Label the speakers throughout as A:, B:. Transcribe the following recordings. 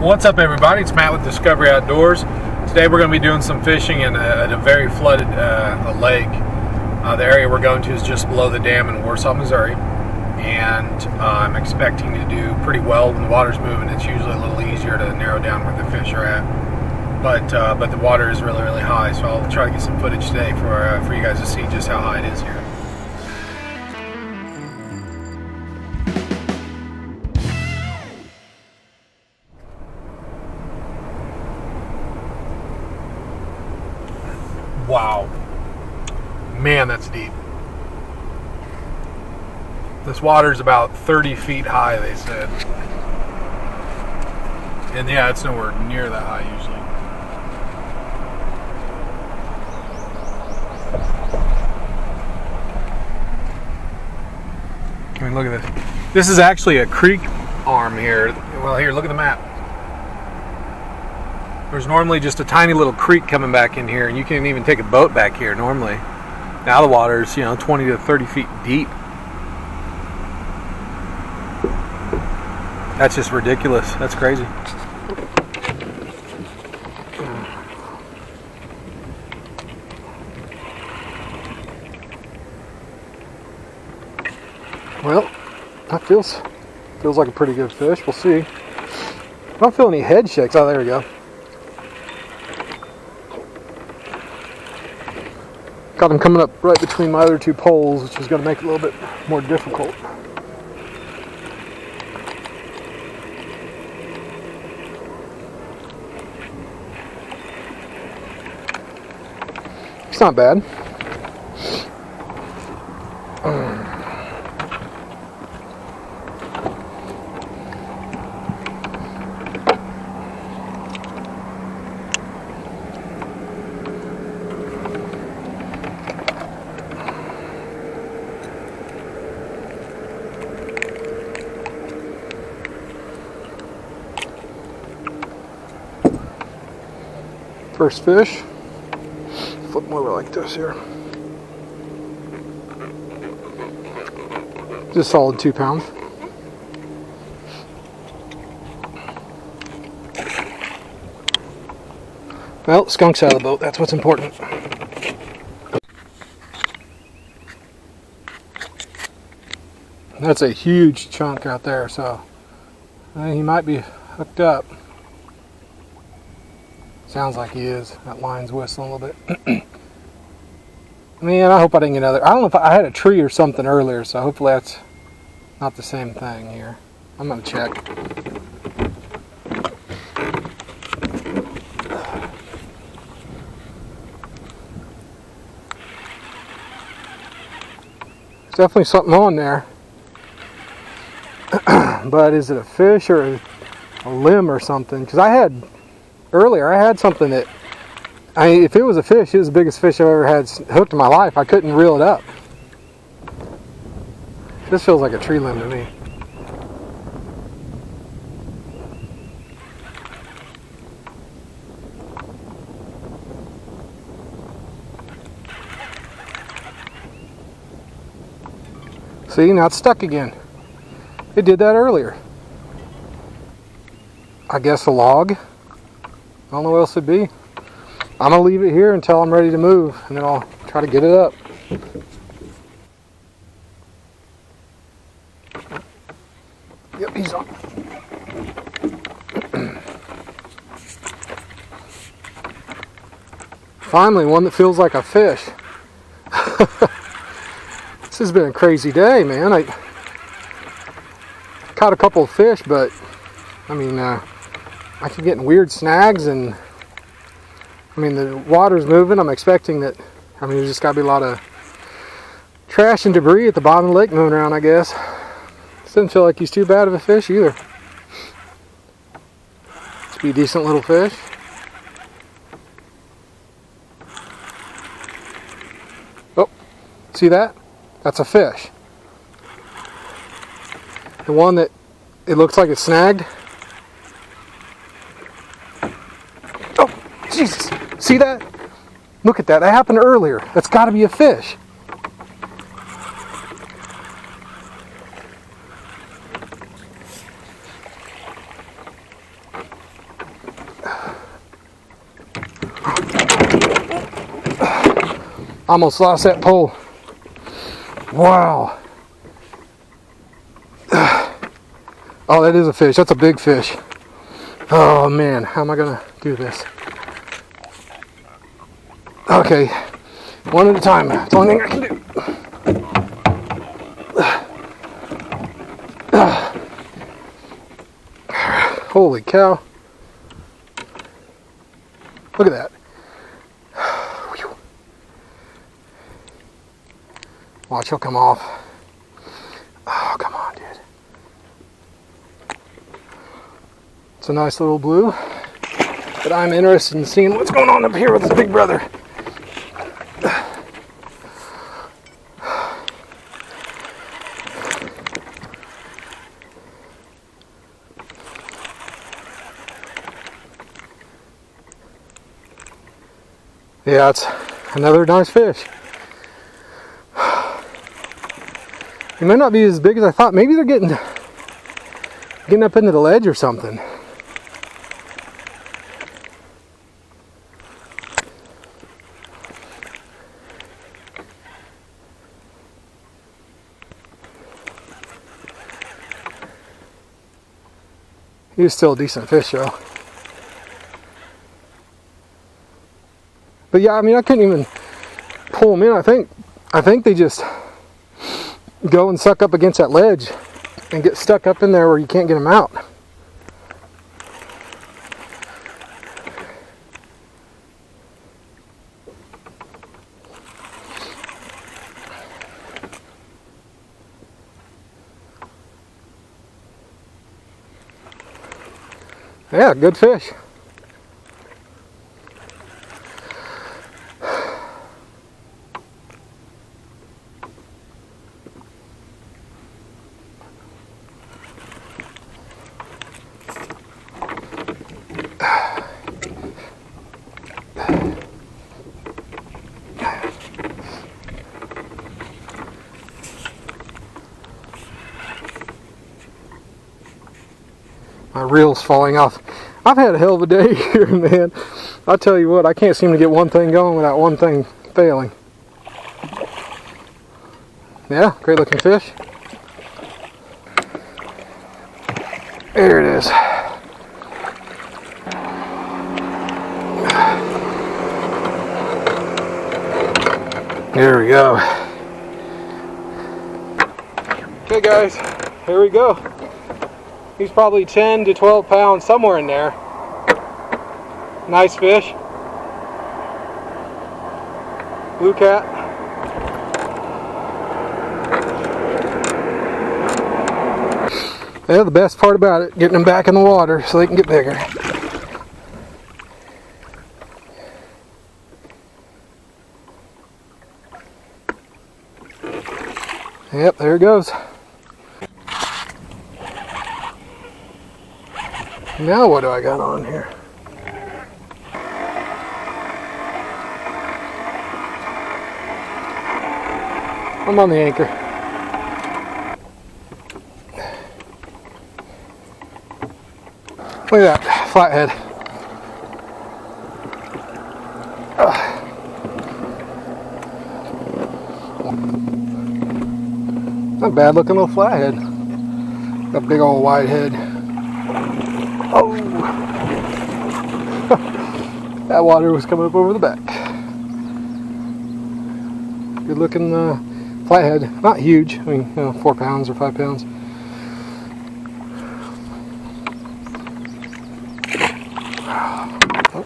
A: What's up, everybody? It's Matt with Discovery Outdoors. Today we're going to be doing some fishing in a very flooded lake. The area we're going to is just below the dam in Warsaw, Missouri, and I'm expecting to do pretty well when the water's moving. It's usually a little easier to narrow down where the fish are at, but the water is really, really high, so I'll try to get some footage today for you guys to see just how high it is here. Wow, man, that's deep. This water's about 30 feet high, they said. And yeah, it's nowhere near that high usually. I mean, look at this. This is actually a creek arm here. Well, here, look at the map. There's normally just a tiny little creek coming back in here, and you can't even take a boat back here normally. Now the water's, 20 to 30 feet deep. That's just ridiculous. That's crazy. Well, that feels like a pretty good fish. We'll see. I don't feel any head shakes. Oh, there we go. Got him coming up right between my other two poles, which is going to make it a little bit more difficult. It's not bad. First fish. Flip them over like this here. Just solid 2 pounds. Well, skunk's out of the boat. That's what's important. That's a huge chunk out there, so he might be hooked up. Sounds like he is. That line's whistling a little bit. Man, I hope I didn't get another. I don't know if I had a tree or something earlier, so hopefully that's not the same thing here. I'm going to check. There's definitely something on there. But is it a fish or a limb or something? Because earlier, I had something that, if it was a fish, it was the biggest fish I've ever had hooked in my life. I couldn't reel it up. This feels like a tree limb to me. See, now it's stuck again. It did that earlier. I guess a log. I don't know what else it'd be. I'm going to leave it here until I'm ready to move, and then I'll try to get it up. Yep, he's on. Finally, one that feels like a fish. This has been a crazy day, man. I caught a couple of fish, but I mean, I keep getting weird snags, and I mean, the water's moving. I'm expecting that, there's just got to be a lot of trash and debris at the bottom of the lake moving around, I guess. Doesn't feel like he's too bad of a fish either. Must be a decent little fish. Oh, see that? That's a fish. The one that it looks like it's snagged. Jesus, see that? Look at that. That happened earlier. That's got to be a fish.
B: Almost lost that pole. Wow. Oh, that is a fish. That's a big fish. Oh man, how am I gonna do this? Okay, one at a time. That's the only thing I can do. Holy cow. Look at that. Watch, he'll come off. Oh, come on, dude. It's a nice little blue, but I'm interested in seeing what's going on up here with his big brother. Yeah, it's another nice fish. It may not be as big as I thought. Maybe they're getting up into the ledge or something. He was still a decent fish though. But yeah, I mean, I couldn't even pull them in. I think they just go and suck up against that ledge and get stuck up in there where you can't get them out. Yeah, good fish. My reel's falling off. I've had a hell of a day here, man. I'll tell you what, I can't seem to get one thing going without one thing failing. Yeah, great looking fish. There it is. There we go. Okay guys, here we go. He's probably 10 to 12 pounds, somewhere in there. Nice fish. Blue cat. Yeah, the best part about it, getting them back in the water so they can get bigger. Yep, there it goes. Now what do I got on here? I'm on the anchor. Look at that, flathead. Not a bad looking little flathead. Got a big old wide head. Oh! That water was coming up over the back. Good looking flathead. Not huge. I mean, 4 pounds or 5 pounds. Oh.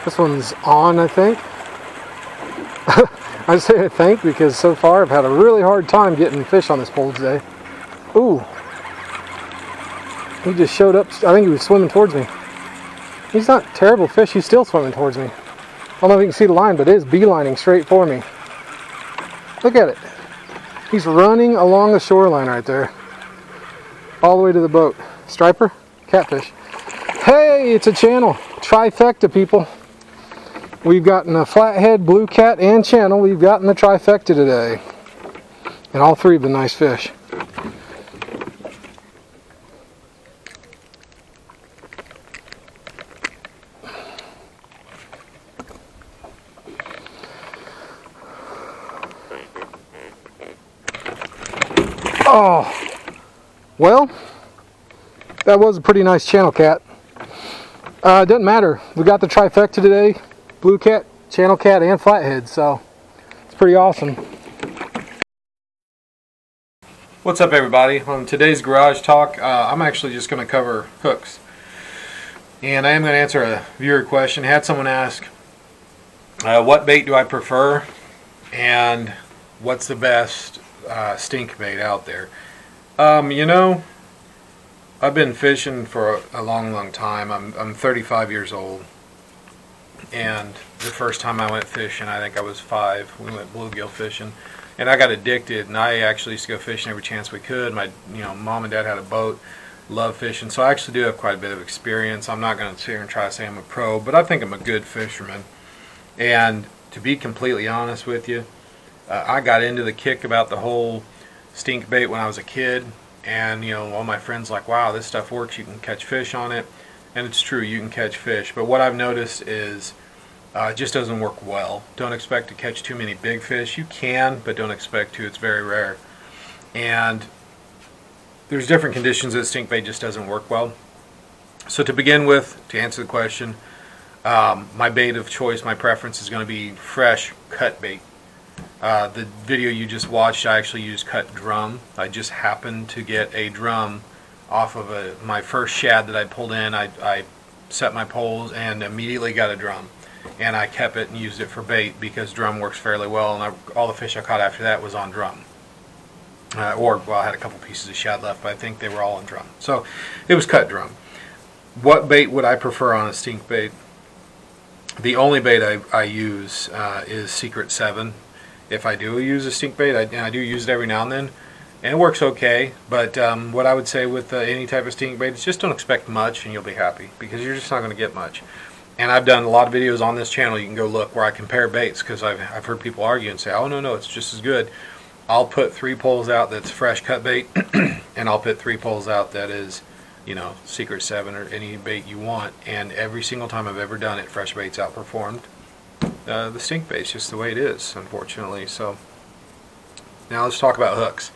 B: This one's on, I think. I say I think because so far I've had a really hard time getting fish on this pole today. Ooh. He just showed up. I think he was swimming towards me. He's not a terrible fish. He's still swimming towards me. I don't know if you can see the line, but it is beelining straight for me. Look at it. He's running along the shoreline right there. All the way to the boat. Striper? Catfish. Hey, it's a channel. Trifecta, people. We've gotten a flathead, blue cat, and channel. We've gotten the trifecta today. And all three have been nice fish. Oh, well, that was a pretty nice channel cat. It doesn't matter. We got the trifecta today: blue cat, channel cat, and flathead. So it's pretty awesome.
A: What's up, everybody? On today's garage talk, I'm actually just going to cover hooks, and I am going to answer a viewer question. I had someone ask, what bait do I prefer, and what's the best stink bait out there? You know, I've been fishing for a long time. I'm 35 years old, and the first time I went fishing, I think I was 5. We went bluegill fishing, and I got addicted. And I actually used to go fishing every chance we could. My, mom and dad had a boat, love fishing, so I actually do have quite a bit of experience. I'm not going to sit here and try to say I'm a pro, but I think I'm a good fisherman. And to be completely honest with you, I got into the kick about the whole stink bait when I was a kid, and all my friends like, wow, this stuff works, you can catch fish on it. And it's true, you can catch fish, but what I've noticed is it just doesn't work well. Don't expect to catch too many big fish. You can, but don't expect to. It's very rare. And there's different conditions that stink bait just doesn't work well. So to begin with, to answer the question, my bait of choice, my preference is going to be fresh cut bait. The video you just watched, I actually used cut drum. I just happened to get a drum off of my first shad that I pulled in. I set my poles and immediately got a drum, and I kept it and used it for bait because drum works fairly well, and all the fish I caught after that was on drum. Well, I had a couple pieces of shad left, but I think they were all on drum. So it was cut drum. What bait would I prefer on a stink bait? The only bait I use is Secret 7. If I do use a stink bait, and I do use it every now and then, and it works okay, but what I would say with any type of stink bait is just don't expect much and you'll be happy, because you're just not going to get much. And I've done a lot of videos on this channel, you can go look, where I compare baits, because I've heard people argue and say, oh no, it's just as good. I'll put 3 poles out that's fresh cut bait, and I'll put 3 poles out that is, Secret 7 or any bait you want, and every single time I've ever done it, fresh bait's outperformed the stink bait. It's just the way it is, unfortunately. So now let's talk about hooks.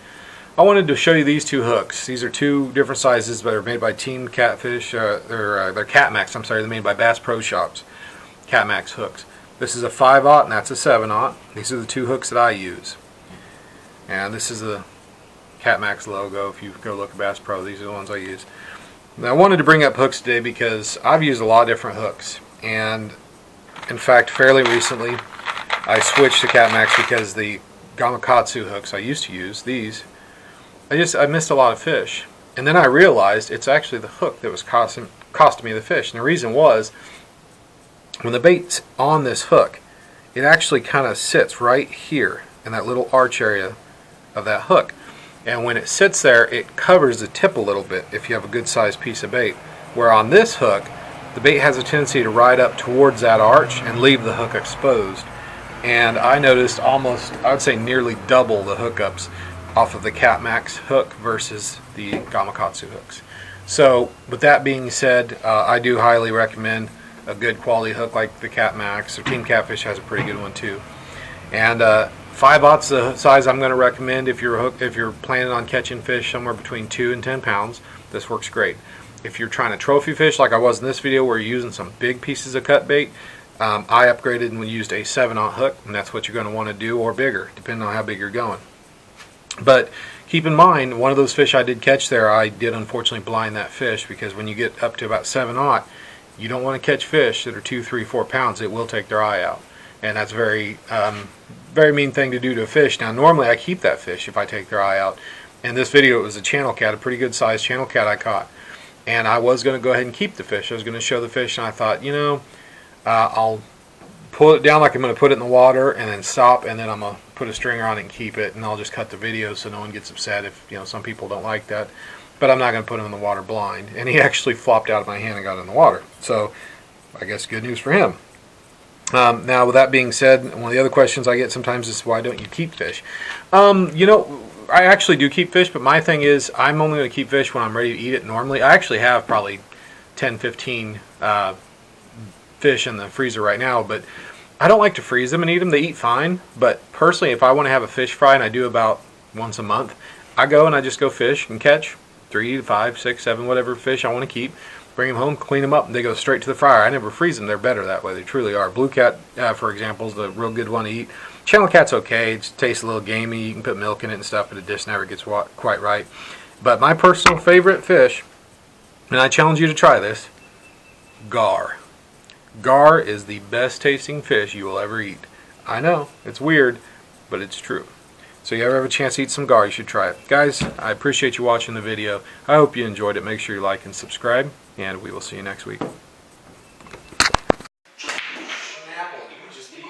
A: I wanted to show you these 2 hooks. These are 2 different sizes, but they're made by Team Catfish. They're Catmax. I'm sorry, they're made by Bass Pro Shops. Catmax hooks. This is a 5/0 and that's a 7/0. These are the 2 hooks that I use. And this is the Catmax logo. If you go look at Bass Pro, these are the ones I use. Now, I wanted to bring up hooks today because I've used a lot of different hooks, and in fact, fairly recently, I switched to Catmax because the Gamakatsu hooks I used to use, these, I missed a lot of fish. And then I realized it's actually the hook that was costing me the fish. And the reason was, when the bait's on this hook, it actually kind of sits right here in that little arch area of that hook. And when it sits there, it covers the tip a little bit if you have a good sized piece of bait. Where on this hook, the bait has a tendency to ride up towards that arch and leave the hook exposed. And I noticed almost, I would say nearly double the hookups off of the Catmax hook versus the Gamakatsu hooks. So with that being said, I do highly recommend a good quality hook like the Catmax, or Team Catfish has a pretty good one too. And 5/0 is the size I'm going to recommend if you're planning on catching fish somewhere between 2 and 10 pounds. This works great. If you're trying to trophy fish like I was in this video where you're using some big pieces of cut bait, I upgraded and used a 7/0 hook, and that's what you're going to want to do, or bigger, depending on how big you're going. But keep in mind, one of those fish I did catch there, I did unfortunately blind that fish, because when you get up to about 7/0, you don't want to catch fish that are 2, 3, 4 pounds. It will take their eye out, and that's very mean thing to do to a fish. Now normally I keep that fish if I take their eye out. In this video it was a channel cat, a pretty good sized channel cat I caught, and I was going to go ahead and keep the fish. I was going to show the fish, and I thought, I'll pull it down like I'm going to put it in the water and then stop, and then I'm going to put a stringer on it and keep it, and I'll just cut the video so no one gets upset if some people don't like that. But I'm not going to put him in the water blind. And he actually flopped out of my hand and got in the water. So I guess good news for him. Now with that being said, one of the other questions I get sometimes is, why don't you keep fish? I actually do keep fish, but my thing is I'm only going to keep fish when I'm ready to eat it normally. I actually have probably 10, 15 fish in the freezer right now, but I don't like to freeze them and eat them. They eat fine, but personally, if I want to have a fish fry, and I do about once a month, I go and I just go fish and catch 3, 5, 6, 7, whatever fish I want to keep, bring them home, clean them up, and they go straight to the fryer. I never freeze them. They're better that way. They truly are. Blue cat, for example, is the real good one to eat. Channel cat's okay. It tastes a little gamey. You can put milk in it and stuff, but it just never gets quite right. But my personal favorite fish, and I challenge you to try this, gar. Gar is the best tasting fish you will ever eat. I know, it's weird, but it's true. So if you ever have a chance to eat some gar, you should try it. Guys, I appreciate you watching the video. I hope you enjoyed it. Make sure you like and subscribe, and we will see you next week. Apple, you just eat.